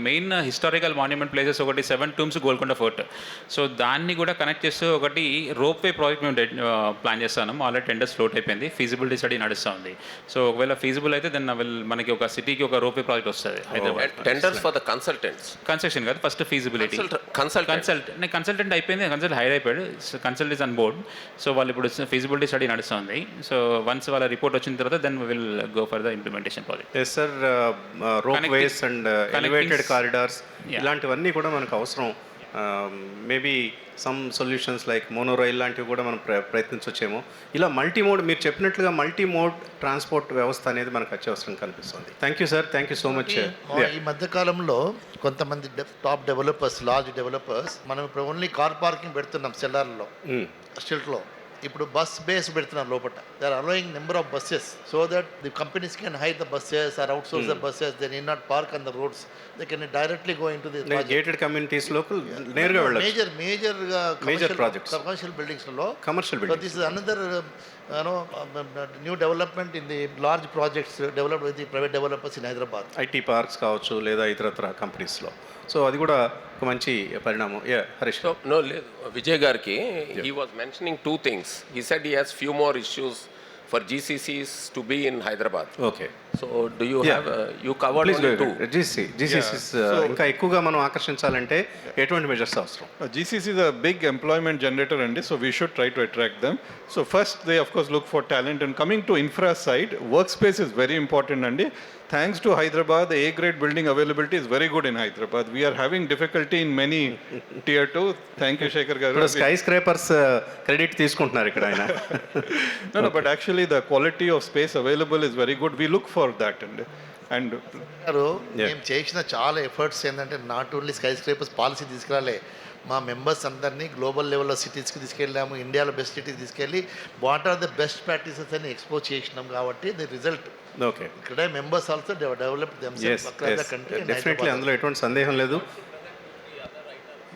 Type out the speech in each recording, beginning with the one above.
Main historical monument places ఒకటి 7 tombs Golconda fort. So దాన్ని కూడా కనెక్ట్ చేస్తూ ఒకటి రోప్వే ప్రాజెక్ట్ మేము ప్లాన్ చేస్తున్నాం. ఆల్రెడీ టెండర్స్ ఫ్లోట్ అయిపోయింది, ఫీజిబిలిటీ స్టడీ నడుస్తూ ఉంది. సో ఒకవేళ ఫీజిబుల్ అయితే దెన్ మనకి ఒక సిటీకి ఒక రోప్వే ప్రాజెక్ట్ వస్తుంది Hyderabad. Tenders for the consultants, construction కాదు, ఫస్ట్ ఫీజిబిలిటీ. కన్సల్టెంట్ అయిపోయింది, కన్సల్టెంట్ హైర్ అయిపోయాడు, consult is on board. So వాళ్ళు ఇప్పుడు ఫీజిబిలిటీ స్టడీ నడుస్తుంది. సో వన్స్ వాళ్ళ రిపోర్ట్ వచ్చిన తర్వాత then will go for the implementation project. Yes sir, rope ways and elevated corridors ఇలాంటివన్నీ కూడా మనకు అవసరం. Maybe some solutions like monorail లాంటివి కూడా మనం ప్రయత్నించవచ్చేమో. ఇలా మల్టీమోడ్, మీరు చెప్పినట్లుగా మల్టీమోడ్ ట్రాన్స్పోర్ట్ వ్యవస్థ అనేది మనకు అత్యవసరం కనిపిస్తుంది. Thank you sir, thank you so much. ఈ మధ్యకాలంలో కొంతమంది టాప్ డెవలపర్స్, లార్జ్ డెవలపర్స్, మనం ఇప్పుడు ఓన్లీ కార్ పార్కింగ్ పెడుతున్నాం సెల్లార్లో, స్టిల్ట్లో. ఇప్పుడు బస్ బేస్ పెడుతున్నారు లోపల. They are allowing number of buses so that the companies can hire the buses or outsource the buses. They need not park on the roads. They can directly go into the gated communities లోకి నేరుగా వెళ్ళొచ్చు. Major projects, commercial buildings లో. So this is another new development in the large projects developed with the private developers in Hyderabad. IT parks కావచ్చు లేదా ఇతరత్ర కంపెనీస్లో. So అది కూడా ఒక మంచి పరిణామం. హరీష్. నో లేదు, విజయ్ గారికి he was mentioning 2 things. He said he has few more issues for GCCs to be in Hyderabad. Okay. So do you have you covered only 2? GCCs ఇంకా ఎక్కువగా మనం ఆకర్షించాలంటే ఎటువంటి మెజర్స్ అవసరం? GCC is a big employment generator and so we should try to attract them. So first they of course look for talent, and coming to infra side, workspace is very important and thanks to Hyderabad, the A-grade building availability is very good in Hyderabad. We are having difficulty in many tier 2. Thank you, Shekhar garu. Sky scrapers credit తీసుకుంటున్నారు ఇక్కడ ఆయన. No, but actually the quality of space available is very good. We look for that and మేము చేసిన చాలా efforts ఏంటంటే not only skyscrapers policy తీసుకురాలే, మా members అందరినీ గ్లోబల్ లెవెల్లో సిటీస్కి తీసుకెళ్ళాము. ఇండియాలో బెస్ట్ సిటీస్ తీసుకెళ్ళి what are the best practices అని ఎక్స్పోజ్ చేసినాం. కాబట్టి ది రిజల్ట్ ఓకే. ఇక్కడ members also develop themselves across the country. Definitely అందులో ఎటువంటి సందేహం లేదు.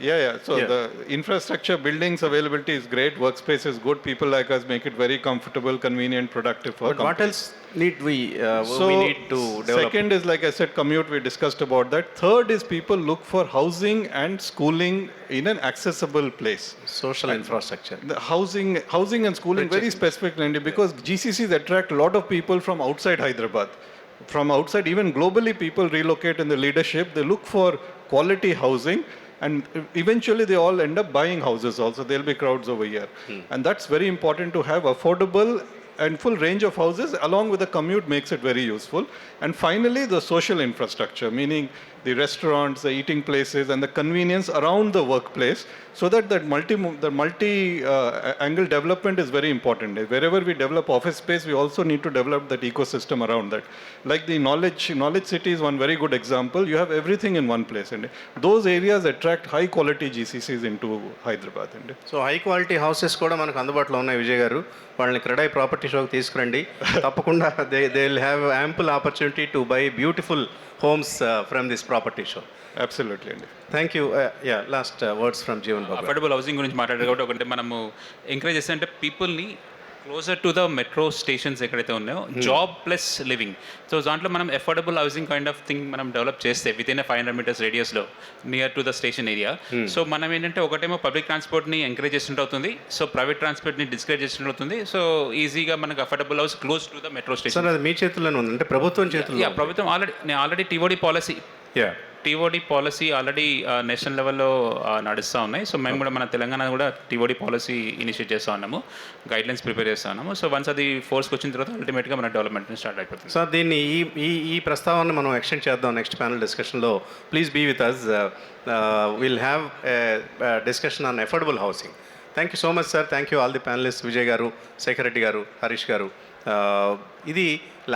Yeah. So the infrastructure, buildings availability is great. Workspace is good. People like us make it very comfortable, convenient, productive for companies. What else need we need to develop? Second is, like I said, commute. We discussed about that. Third is people look for housing and schooling in an accessible place. Social infrastructure. The housing and schooling very specific, because GCCs attract a lot of people from outside Hyderabad. From outside, even globally, people relocate in the leadership. They look for quality housing. And eventually they all end up buying houses also. There'll be crowds over here. And that's very important to have affordable and full range of houses along with the commute makes it very useful. And finally, the social infrastructure, meaning the restaurants, the eating places, and the convenience around the workplace, so that multi angle development is very important. Wherever we develop office space, we also need to develop that ecosystem around that. Like the knowledge city is one very good example. You have everything in one place, and those areas attract high quality GCCs into Hyderabad. So high quality houses కూడా మనకు అందుబాటులో ఉన్నాయి విజయ్ గారు. వాళ్ళని CREDAI property షోకి తీసుకురండి. తప్పకుండా they will have ample opportunity to buy beautiful homes from this property show. Absolutely. Thank you. Last words from Jeevan Babu. Affordable housing గురించి మాట్లాడారు కాబట్టి ఒకటి మనము ఎంకరేజ్ చేస్తే అంటే పీపుల్ని closer to the metro stations ఎక్కడైతే ఉన్నాయో, జాబ్ ప్లస్ లివింగ్. సో దాంట్లో మనం affordable housing kind of thing మనం డెవలప్ చేస్తే విత్ ఇన్ 500 meters రేడియస్లో near to the station area. So మనం ఏంటంటే ఒకటేమో పబ్లిక్ ట్రాన్స్పోర్ట్ని ఎంకరేజ్ చేసినట్టు అవుతుంది, సో ప్రైవేట్ ట్రాన్స్పోర్ట్ని డిస్కరేజ్ చేసినట్టు అవుతుంది. సో ఈజీగా మనకు affordable house close to the metro station. అది మీ చేతుల్లోనే ఉంది, అంటే ప్రభుత్వం చేతుల్లో. ప్రభుత్వం already TOD policy already national లెవెల్లో నడుస్తూ ఉన్నాయి. సో మేము కూడా మన తెలంగాణ కూడా టీఓడి పాలసీ ఇనిషియేట్ చేస్తూ ఉన్నాము, గైడ్లైన్స్ ప్రిపేర్ చేస్తూ ఉన్నాము. సో వన్స్ అది ఫోర్స్కి వచ్చిన తర్వాత అల్టిమేట్గా మన డెవలప్మెంట్ స్టార్ట్ అయిపోతుంది. సార్ దీన్ని ఈ ప్రస్తావన మనం ఎక్స్టెండ్ చేద్దాం నెక్స్ట్ ప్యానల్ డిస్కషన్లో. Please be with us. Will have discussion on affordable housing. Thank you so much sir. Thank you all the panelist, Vijay garu, Shekhar Reddy గారు, హరీష్ గారు. ఇది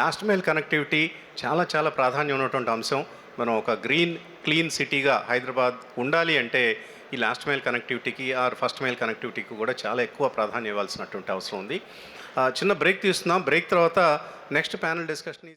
లాస్ట్ మైల్ కనెక్టివిటీ చాలా చాలా ప్రాధాన్యం ఉన్నటువంటి అంశం. మనం ఒక గ్రీన్ క్లీన్ సిటీగా హైదరాబాద్ ఉండాలి అంటే ఈ లాస్ట్ మైల్ కనెక్టివిటీకి ఆర్ ఫస్ట్ మైల్ కనెక్టివిటీకి కూడా చాలా ఎక్కువ ప్రాధాన్యం ఇవ్వాల్సినటువంటి అవసరం ఉంది. చిన్న బ్రేక్ తీస్తున్నాం. బ్రేక్ తర్వాత నెక్స్ట్ ప్యానల్ డిస్కషన్